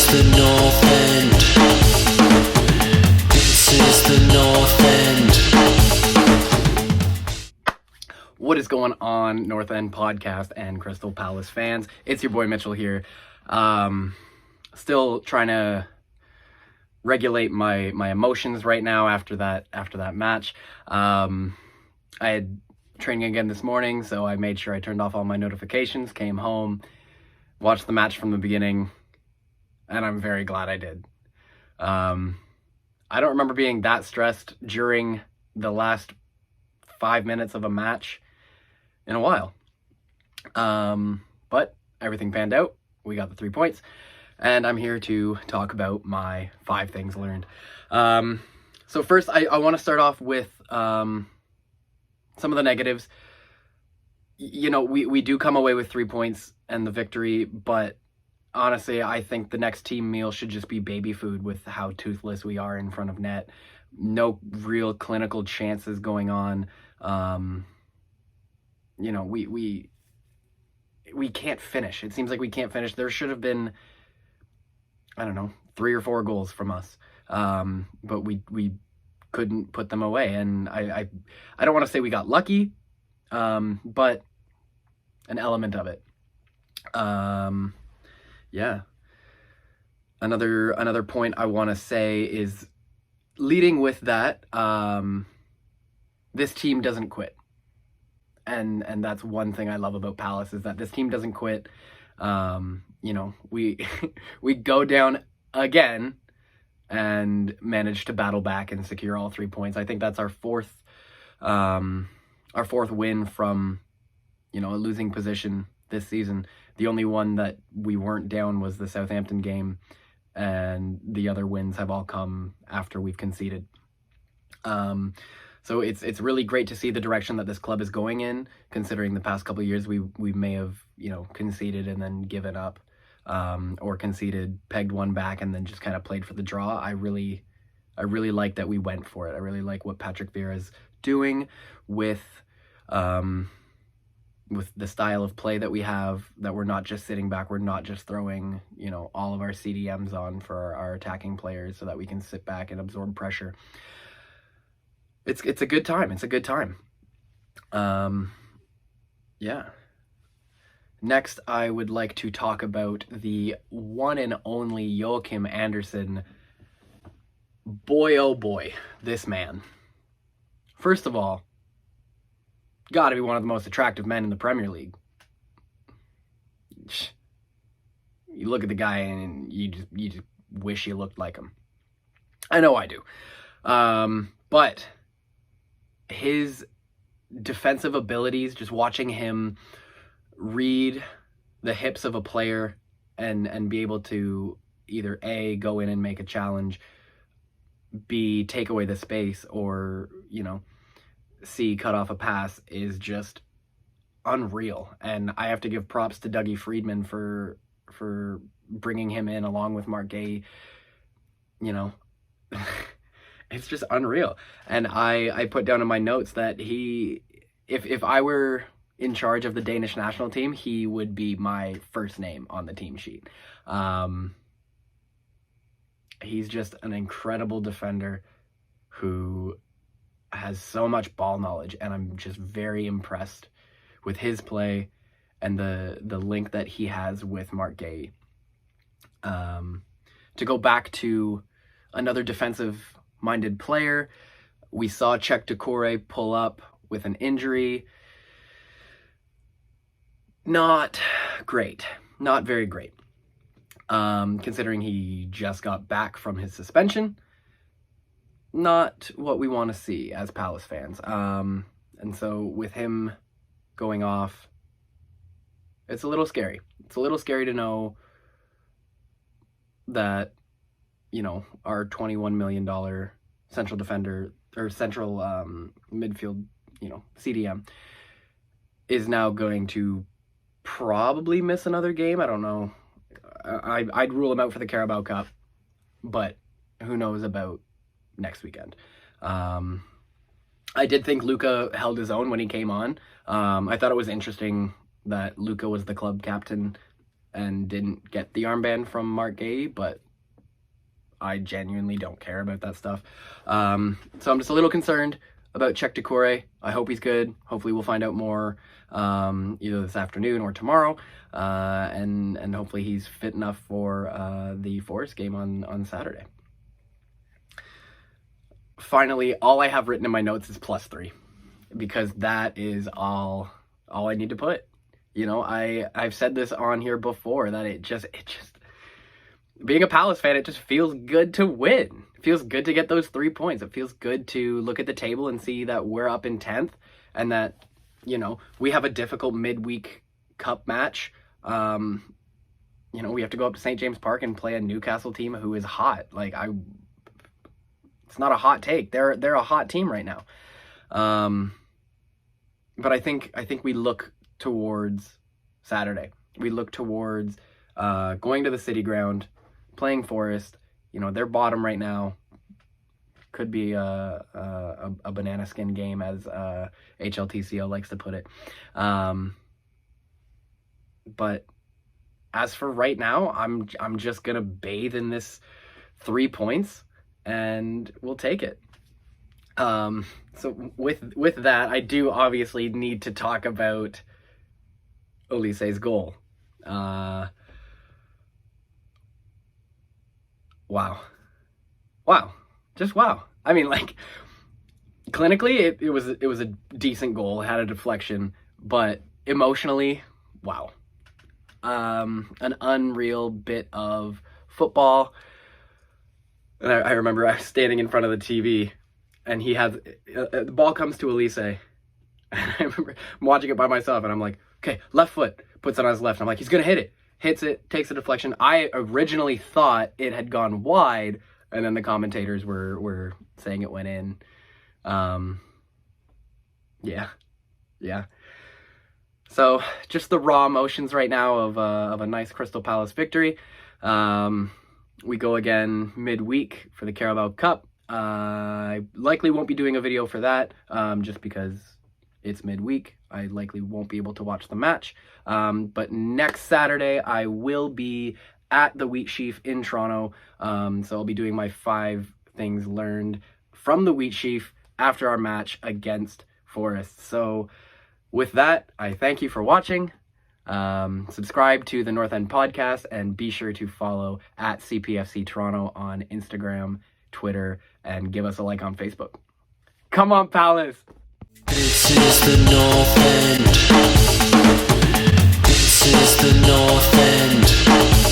is the North End. This is the North End. What is going on, North End Podcast and Crystal Palace fans? It's your boy Mitchell here. Still trying to regulate my emotions right now after that match. I had training again this morning, so I made sure I turned off all my notifications, came home, watched the match from the beginning, and I'm very glad I did. I don't remember being that stressed during the last 5 minutes of a match in a while. But everything panned out. We got the 3 points, and I'm here to talk about my 5 things learned. So first, I want to start off with some of the negatives. You know, we do come away with 3 points and the victory, but honestly, I think the next team meal should just be baby food with how toothless we are in front of net. No real clinical chances going on. You know, we can't finish. It seems like we can't finish. There should have been, I don't know, 3 or 4 goals from us. But we couldn't put them away. And I don't want to say we got lucky, but an element of it. Yeah. Another point I want to say is, leading with that, this team doesn't quit. And that's one thing I love about Palace, is that this team doesn't quit. You know, we go down again and manage to battle back and secure all 3 points. I think that's our fourth win from, you know, a losing position this season. The only one that we weren't down was the Southampton game, and the other wins have all come after we've conceded. So it's really great to see the direction that this club is going in, considering the past couple of years we may have, you know, conceded and then given up, or conceded, pegged one back, and then just kind of played for the draw. I really like that we went for it. I really like what Patrick Vieira is doing with the style of play that we have, that we're not just sitting back, we're not just throwing, you know, all of our CDMs on for our attacking players so that we can sit back and absorb pressure. It's a good time. It's a good time. Yeah. Next, I would like to talk about the one and only Joachim Andersen. Boy, oh boy, this man. First of all, got to be one of the most attractive men in the Premier League. You look at the guy and you just wish you looked like him. I know I do. But his defensive abilities, just watching him read the hips of a player and be able to either A, go in and make a challenge, B, take away the space, or, you know, C, cut off a pass, is just unreal. And I have to give props to Dougie Friedman for bringing him in along with Marc Guéhi. You know, it's just unreal. And I put down in my notes that if I were in charge of the Danish national team, he would be my first name on the team sheet. He's just an incredible defender who has so much ball knowledge, and I'm just very impressed with his play and the link that he has with Marc Guéhi. To go back to another defensive-minded player, we saw Cheick Doucouré pull up with an injury. Not great. Not very great. Considering he just got back from his suspension. Not what we want to see as Palace fans. And so with him going off, it's a little scary. It's a little scary to know that, you know, our $21 million central defender, or central midfield, you know, CDM, is now going to probably miss another game. I don't know. I'd rule him out for the Carabao Cup, but who knows about next weekend. I did think Luka held his own when he came on. I thought it was interesting that Luka was the club captain and didn't get the armband from Mark Gay, but I genuinely don't care about that stuff. So I'm just a little concerned about Cheick Doucouré. I hope he's good. Hopefully we'll find out more either this afternoon or tomorrow, and hopefully he's fit enough for the Forest game on Saturday. Finally, all I have written in my notes is +3, because that is all I need to put. You know, I've said this on here before, that it just being a Palace fan, it just feels good to win. It feels good to get those 3 points. It feels good to look at the table and see that we're up in 10th, and that, you know, we have a difficult midweek cup match. You know, we have to go up to St. James Park and play a Newcastle team who is hot. Like, it's not a hot take. They're a hot team right now. But I think we look towards Saturday. We look towards going to the City Ground, playing Forest. You know, they're bottom right now. Could be a banana skin game, as HLTCO likes to put it. But as for right now, I'm just gonna bathe in this 3 points, and we'll take it. So with that, I do obviously need to talk about Olise's goal. Wow. Just wow. I mean, like, clinically, it was a decent goal. It had a deflection, but emotionally, wow. An unreal bit of football. And I remember I was standing in front of the TV, and he has the ball comes to Olise, and I remember I'm watching it by myself, and I'm like, okay, left foot, puts it on his left. I'm like, he's gonna hit it. Hits it, takes a deflection. I originally thought it had gone wide, and then the commentators were saying it went in. Yeah. So just the raw emotions right now of a nice Crystal Palace victory. We go again midweek for the Carabao Cup. I likely won't be doing a video for that, just because it's midweek. I likely won't be able to watch the match. But next Saturday, I will be at the Wheat Sheaf in Toronto. So I'll be doing my 5 things learned from the Wheat Sheaf after our match against Forest. So with that, I thank you for watching. Subscribe to the North End Podcast, and be sure to follow at CPFC Toronto on Instagram, Twitter, and give us a like on Facebook. Come on, Palace! This is the North End. This is the North End.